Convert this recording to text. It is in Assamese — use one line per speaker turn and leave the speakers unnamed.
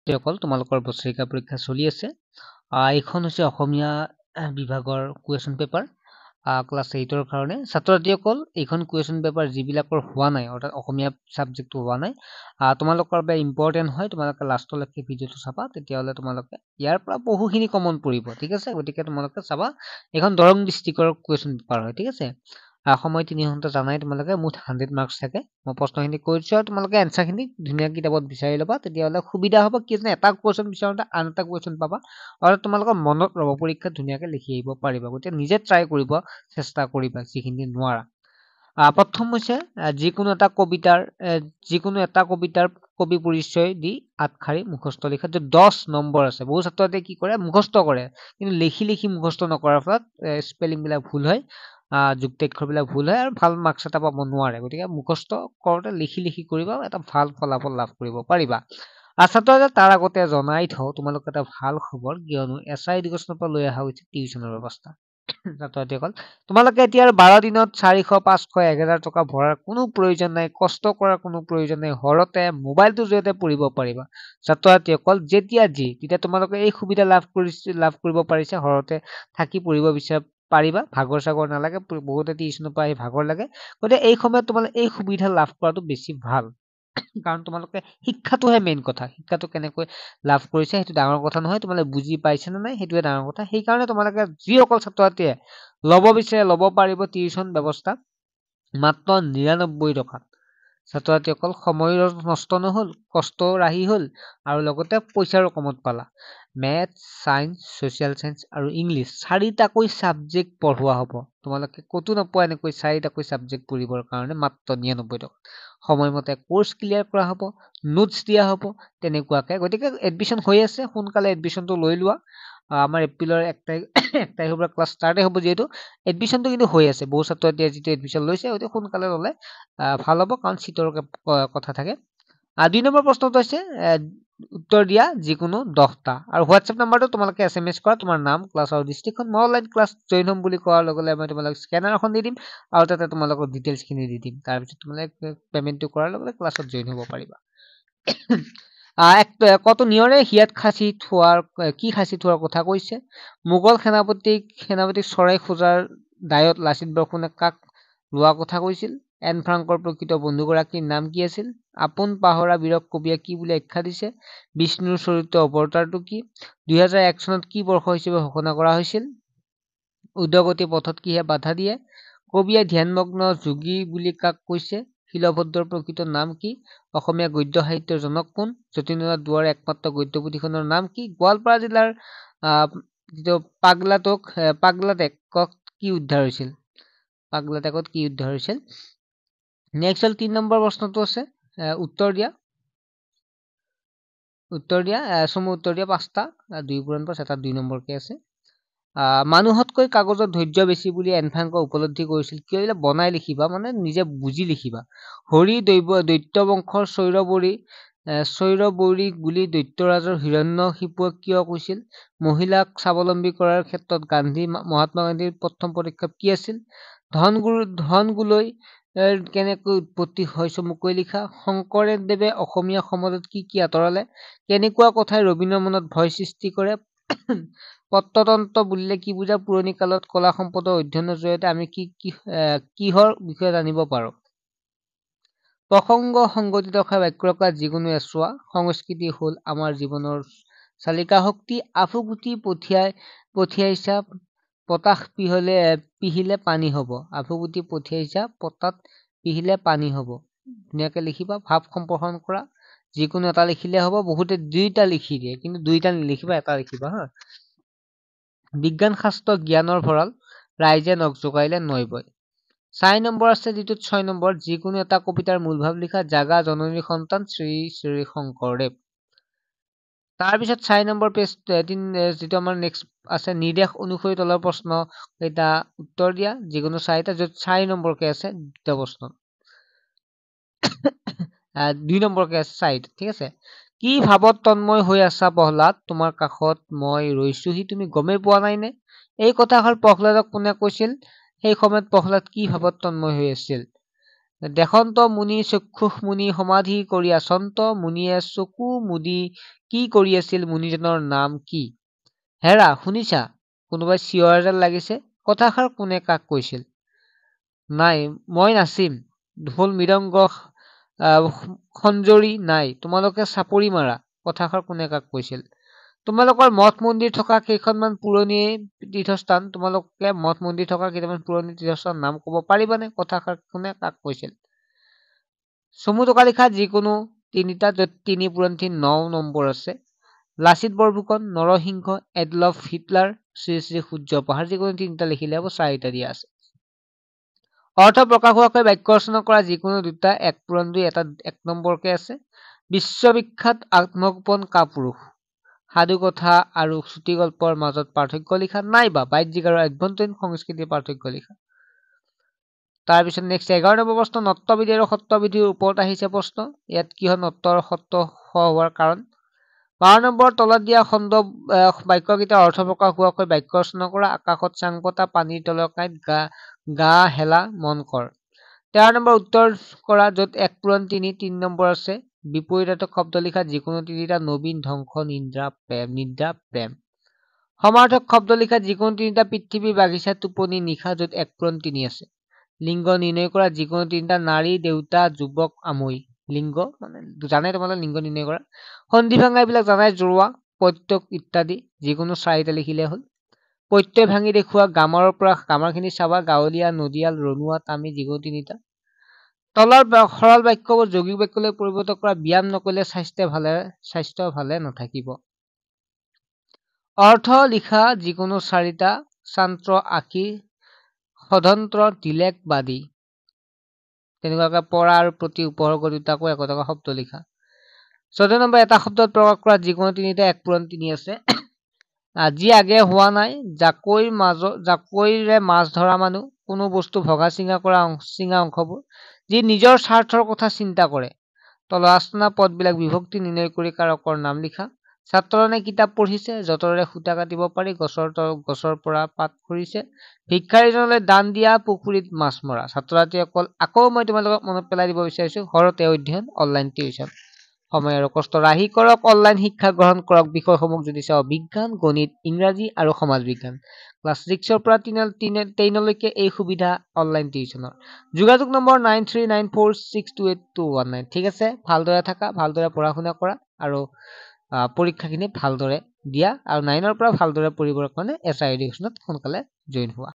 যিসকল তোমালোকৰ বছৰিকা পৰীক্ষা চলি আছে এইখন হৈছে অসমীয়া বিভাগৰ কুৱেশ্যন পেপাৰ ক্লাছ 8ৰ কাৰণে ছাত্ৰ ছাত্ৰীসকল এইখন কুৱেশ্যন পেপাৰ যিবিলাকৰ হোৱা নাই অৰ্থাৎ অসমীয়া ছাবজেক্টটো হোৱা নাই তোমালোকৰ বাবে ইম্পৰ্টেণ্ট হয় তোমালোকে লাষ্টলৈকে ভিডিঅ'টো চাবা তেতিয়াহ'লে তোমালোকে ইয়াৰ পৰা বহুখিনি কমন পৰিব ঠিক আছে গতিকে তোমালোকে চাবা এইখন দৰং ডিষ্ট্ৰিক্টৰ কুৱেশ্যন পেপাৰ হয় ঠিক আছে সময় 3 ঘণ্টা জানাই তোমালোকে মুঠ 100 মাৰ্কছ থাকে মই প্ৰশ্নখিনি কৈ দিছো আৰু তোমালোকে এনসাৰখিনি ধুনীয়া কিতাপত বিচাৰি ল'বা তেতিয়াহ'লে সুবিধা হ'ব কি জানে এটা কুৱেশ্যন বিচাৰোঁতে আন এটা কুৱেশ্যন পাবা আৰু তোমালোকৰ মনত ৰ'ব পৰীক্ষাত ধুনীয়াকৈ লিখি আহিব পাৰিবা গতিকে নিজে ট্ৰাই কৰিব চেষ্টা কৰিবা যিখিনি নোৱাৰা প্ৰথম হৈছে যিকোনো এটা কবিতাৰ কবি পৰিচয় দি আঠশাৰী মুখস্থ লিখা যে 10 নম্বৰ আছে বহু ছাত্ৰতে কি কৰে মুখস্থ কৰে কিন্তু লিখি মুখস্থ নকৰাৰ ফলত স্পেলিং বিলাক ভুল হয় যুক্তাক্ষৰবিলাক ভুল হয় আৰু ভাল মাৰ্কছ এটা পাব নোৱাৰে গতিকে মুখস্থ কৰোঁতে লিখি কৰিবা এটা ভাল ফলাফল লাভ কৰিব পাৰিবা ছাত্ৰসকলে তাৰ আগতে জনাই থওঁ তোমালোকে এটা ভাল খবৰ কিয়নো এছআই এডুকেশ্যনৰ পৰা লৈ অহা হৈছে টিউচনৰ ব্যৱস্থা ছাত্ৰ-ছাত্ৰীসকল তোমালোকে এতিয়া 12 দিনত 400 500 1000 টকা ভৰাৰ কোনো প্ৰয়োজন নাই কষ্ট কৰাৰ কোনো প্ৰয়োজন নাই ঘৰতে মোবাইলটোৰ জৰিয়তে পঢ়িব পাৰিবা ছাত্ৰ-ছাত্ৰীসকল তেতিয়া তোমালোকে এই সুবিধা লাভ কৰিব পাৰিছে ঘৰতে থাকি পঢ়িব পাৰিবা ভাগৰ চাগৰ নালাগে বহুতে টিউচনৰ পৰা আহি ভাগৰ লাগে গতিকে এই সময়ত তোমালোকে এই সুবিধা লাভ কৰাটো বেছি ভাল কাৰণ তোমালোকে শিক্ষাটোহে মেইন কথা শিক্ষাটো কেনেকৈ লাভ কৰিছে সেইটো ডাঙৰ কথা নহয় তোমালোকে বুজি পাইছে নে নাই সেইটোৱে ডাঙৰ কথা সেইকাৰণে তোমালোকে যিসকল ছাত্ৰ-ছাত্ৰীয়ে ল'ব বিচাৰে ল'ব পাৰিব টিউচন ব্যৱস্থা মাত্ৰ 99 টকা ছাত্ৰ-ছাত্ৰীসকল সময়ৰ নষ্ট নহ'ল কষ্ট ৰাহি হ'ল আৰু লগতে পইচাৰো কমত পালা মেথছ সায়েন্স সোশ্যাল সায়েন্স আৰু ইংলিছ চাৰিটাকৈ সাবজেক্ট পঢ়োৱা হ'ব তোমালোকে কতো নোপোৱা এনেকৈ চাৰিটাকৈ সাবজেক্ট পঢ়িবৰ কাৰণে মাত্ৰ 99 টকা সময়মতে কোৰ্স ক্লিয়াৰ কৰা হ'ব নোটছ দিয়া হ'ব তেনেকুৱাকৈ গতিকে এডমিশন হৈ আছে সোনকালে এডমিশনটো লৈ লোৱা আমাৰ এপ্ৰিলৰ 1 তাৰিখৰ পৰা ক্লাছ ষ্টাৰ্ট হ'ব যেহেতু এডমিশনটো কিন্তু হৈ আছে বহু ছাত্ৰছাত্ৰীয়ে যিটো এডমিশন লৈছে অতি সোনকালে ল'লে ভাল হ'ব কাৰণ সিটৰ কথা থাকে 2 নম্বৰ প্ৰশ্নটো হৈছে উত্তৰ দিয়া যিকোনো 10টা আৰু হোৱাটছএপ নম্বৰটো তোমালোকে এছএমএছ কৰা তোমাৰ নাম ক্লাছ আৰু ডিস্ট্ৰিক্টখন মই অনলাইন ক্লাছ জইন হ'ম বুলি কোৱাৰ লগে লগে মই তোমালোকক স্কেনাৰ এখন দি দিম আৰু তাতে তোমালোকৰ ডিটেইলছখিনি দি দিম তাৰপিছত তোমালোকে পেমেন্টটো কৰাৰ লগে লগে ক্লাছত জইন হ'ব পাৰিবা কত নিয়ৰে হিয়াত খাচি থোৱাৰ কথা কৈছে মোগল সেনাপতিক চৰাই খোজাৰ দায়ত লাচিত বৰফুকনে কাক লোৱা কথা কৈছিল এন ফ্ৰাংকৰ প্ৰকৃত বন্ধুগৰাকীৰ নাম কি আছিল আপোন পাহৰা বীৰক কবিয়ে কি বুলি আখ্যা দিছে বিষ্ণুৰ চৰিত্ৰ অৱতাৰটো কি 2001 চনত কি বৰ্ষ হিচাপে ঘোষণা কৰা হৈছিল উদ্যোগতি পথত কিহে বাধা দিয়ে কবিয়ে ধ্যানমগ্ন যোগী বুলি কাক কৈছে শিলভদ্ৰৰ প্ৰকৃত নাম কি অসমীয়া গদ্য সাহিত্যৰ জনক কোন যতীন্দ্ৰনাথ দুৱৰাৰ একমাত্ৰ গদ্য পুথিখনৰ নাম কি গোৱালপাৰা জিলাৰ যিটো পাগলাটেকক কি উদ্ধাৰ হৈছিল নেক্সট হ'ল 3 নম্বৰ প্ৰশ্নটো আছে উত্তৰ দিয়া চমু উত্তৰ দিয়া 5টা 2 পূৰণ 5 এটা 2 নম্বৰকে আছে মানুহতকৈ কাগজত ধৈৰ্য বেছি বুলি এন ফ্ৰাংকে উপলব্ধি কৰিছিল কিয় বনাই লিখিবা মানে নিজে বুজি লিখিবা হৰি দৈত্য বংশৰ চৈৰবৌৰী বুলি দৈত্যৰাজৰ হিৰণ্যকশিপুৱে কিয় কৈছিল মহিলাক স্বাৱলম্বী কৰাৰ ক্ষেত্ৰত মহাত্মা গান্ধীৰ প্ৰথম পদক্ষেপ কি আছিল ধনগুলৈ কেনেকৈ উৎপত্তি হয় চমুকৈ লিখা শংকৰদেৱে অসমীয়া সমাজত কি আঁতৰালে কেনেকুৱা কথাই ৰবীন্দ্ৰ মনত ভয় সৃষ্টি কৰে পত্ৰতন্ত্ৰ বুলিলে কি বুজা পুৰণি কালত কলা সম্পদৰ অধ্যয়নৰ জৰিয়তে আমি কিহৰ বিষয়ে জানিব পাৰো প্ৰসংগ সংগঠিত বাক্যৰকাৰ যিকোনো এছোৱা সংস্কৃতি হ'ল আমাৰ জীৱনৰ চালিকা শক্তি আফুগুটি পঠিয়াইছা পতাস পিহিলে পানী হ'ব আফুগুটি পঠিয়াইছা পতাত পিহিলে পানী হ'ব ধুনীয়াকে লিখিবা ভাৱ সম্প্ৰসাৰণ কৰা যিকোনো এটা লিখিলে হ'ব বহুতে দুইটা লিখি দিয়ে কিন্তু দুইটা নিলিখিবা এটা লিখিবা হা বিজ্ঞান শাস্ত্ৰ জ্ঞানৰ ভঁৰাল ৰাইজে নখ জোকাৰিলে নৈ বয় 4 নম্বৰ আছে যিটোত 6 নম্বৰ যিকোনো এটা কবিতাৰ মূল ভাৱ লিখা জাগা জননীৰ সন্তান শ্ৰী শ্ৰী শংকৰদেৱ তাৰপিছত 4 নম্বৰ পেজ যিটো আমাৰ নেক্সট আছে নিৰ্দেশ অনুসৰি তলৰ প্ৰশ্ন এটা উত্তৰ দিয়া যিকোনো 4টা য'ত 4 নম্বৰকে আছে দুটা প্ৰশ্ন 2 নম্বৰকে আছে 4 ঠিক আছে কি ভাৱত তন্ময় হৈ আছা প্ৰহ্লাদ তোমাৰ কাষত মই ৰৈছোহি তুমি গমেই পোৱা নাই নে এই কথাষাৰ প্ৰহ্লাদক কোনে কৈছিল সেই সময়ত প্ৰহ্লাদ কি ভাৱত তন্ময় হৈ আছিল দেশন্ত মুনি চক্ষুষ মুনি সমাধি কৰি আচন্ত মুনিয়ে চকু মুদি কি কৰি আছিল মুনিজনৰ নাম কি? হেৰা শুনিছা? কোনোবাই চিঞৰ এডাল লাগিছে। কথাষাৰ কোনে কাক কৈছিল? নাই মই নাচিম। ঢোল মৃদংগ খঞ্জৰি নাই তোমালোকে চাপৰি মাৰা। কথাষাৰ কোনে কাক কৈছিল? তোমালোকৰ মঠ মন্দিৰ থকা কেইখনমান পুৰণি তীৰ্থস্থান তোমালোকে মঠ মন্দিৰ থকা কেইটামান পুৰণি তীৰ্থস্থানৰ নাম ক'ব পাৰিবানে? কথাষাৰ কোনে কাক কৈছিল? চমু টকা লিখা যিকোনো তিনিটা য'ত ৩ পূৰণ ৩ ৯ নম্বৰ আছে। লাচিত বৰফুকন, নৰসিংহ, এডলফ হিটলাৰ, শ্ৰী শ্ৰী সূৰ্য পাহাৰ যিকোনো তিনিটা লিখিলে হ'ব। ৪টা দিয়া আছে। অৰ্থ প্ৰকাশ হোৱাকৈ বাক্য ৰচনা কৰা যিকোনো দুটা ১ পূৰণ ২ এটা ১ নম্বৰকে আছে। বিশ্ববিখ্যাত আত্মগোপন কাপুৰুষ। সাধু কথা আৰু চুটিগল্পৰ মাজত পাৰ্থক্য লিখা নাইবা বাহ্যিক আৰু আভ্যন্তৰীণ সংস্কৃতিৰ পাৰ্থক্য লিখা। তাৰপিছত নেক্সট ১১ নম্বৰ প্ৰশ্ন নট্টবিধি আৰু সত্ৰবিধিৰ ওপৰত আহিছে প্ৰশ্ন। ইয়াত কি হয় নট্ট আৰু সত্ৰ হোৱাৰ কাৰণ। ১২ নম্বৰ তলত দিয়া খণ্ড বাক্যকেইটাৰ অৰ্থ প্ৰকাশ হোৱাকৈ বাক্য ৰচনা কৰা। আকাশত চাং পতা পানীৰ তলৰ কাঁইট গা হেলা মন কৰ। ১৩ নম্বৰ উত্তৰ কৰা য'ত ১ পূৰণ ৩ নম্বৰ আছে। বিপৰীতাৰ্থক শব্দ লিখা যিকোনো তিনিটা নবীন ধ্বংস নিদ্ৰা প্ৰেম। সমাৰ্থক শব্দ লিখা যিকোনো তিনিটা পৃথিৱী বাগিচা টোপনি নিশা য'ত ১ পূৰণ ৩ আছে। লিংগ নিৰ্ণয় কৰা যিকোনো তিনিটা নাৰী দেউতা যুৱক আমৈ। লিংগ মানে জানাই তোমালোকে লিংগ নিৰ্ণয় কৰা। সন্ধি ভাঙা এইবিলাক জানাই জোৰোৱা প্ৰত্যক ইত্যাদি যিকোনো ৪টা লিখিলে হ'ল। প্ৰত্যয় ভাঙি দেখুওৱা গামাৰৰ পৰা গামাৰখিনি চাবা গাঁৱলীয়া নদীয়াল ৰনুৱা তামি যিকোনো তিনিটা। তলৰ সৰল বাক্যবোৰ যৌগিক বাক্যলৈ পৰিৱৰ্তন কৰা। ব্যায়াম নকৰিলে স্বাস্থ্য ভালে নাথাকিব। অৰ্থ লিখা যিকোনো ৪টা চান্ত্ৰ আশী সদন্ত্ৰ দিলেকবাদী। তেনেকুৱাকৈ পৰা আৰু প্ৰতি উপসৰ্গ দুটাকৈ একোটাকৈ শব্দ লিখা। ১৪ নম্বৰ এটা শব্দত প্ৰকাশ কৰা যিকোনো তিনিটা ১ পূৰণ ৩ আছে। আজি আগে হোৱা নাই জাকৈৰে মাছ ধৰা মানুহ। কোনো বস্তু ভগা চিঙা অংশবোৰ যি নিজৰ স্বাৰ্থৰ কথা চিন্তা কৰে। তলৰ আস্তানা পদবিলাক বিভক্তি নিৰ্ণয় কৰি কাৰকৰ নাম লিখা। ছাত্ৰজনে কিতাপ পঢ়িছে। যঁতৰেৰে সূতা কাটিব পাৰি। গছৰ পৰা পাত সৰিছে। ভিক্ষাৰীজনলৈ দান দিয়া পুখুৰীত মাছ মৰা। ছাত্ৰ ছাত্ৰীসকল আকৌ মই তোমালোকক মনত পেলাই দিব বিচাৰিছো ঘৰতে অধ্যয়ন অনলাইন টিউচন। সময় আৰু কষ্ট ৰাহি কৰক অনলাইন শিক্ষা গ্ৰহণ কৰক। বিষয়সমূহ যদি চাওঁ বিজ্ঞান গণিত ইংৰাজী আৰু সমাজ বিজ্ঞান। ক্লাছ 6ৰ পৰা 10লৈকে এই সুবিধা অনলাইন টিউচনৰ। যোগাযোগ নম্বৰ 9394628219। ঠিক আছে ভালদৰে থাকা ভালদৰে পঢ়া শুনা কৰা আৰু পৰীক্ষাখিনি ভালদৰে দিয়া আৰু 9ৰ পৰা ভালদৰে পঢ়িবৰ কাৰণে SR এডুকেশ্যনত সোনকালে জইন হোৱা।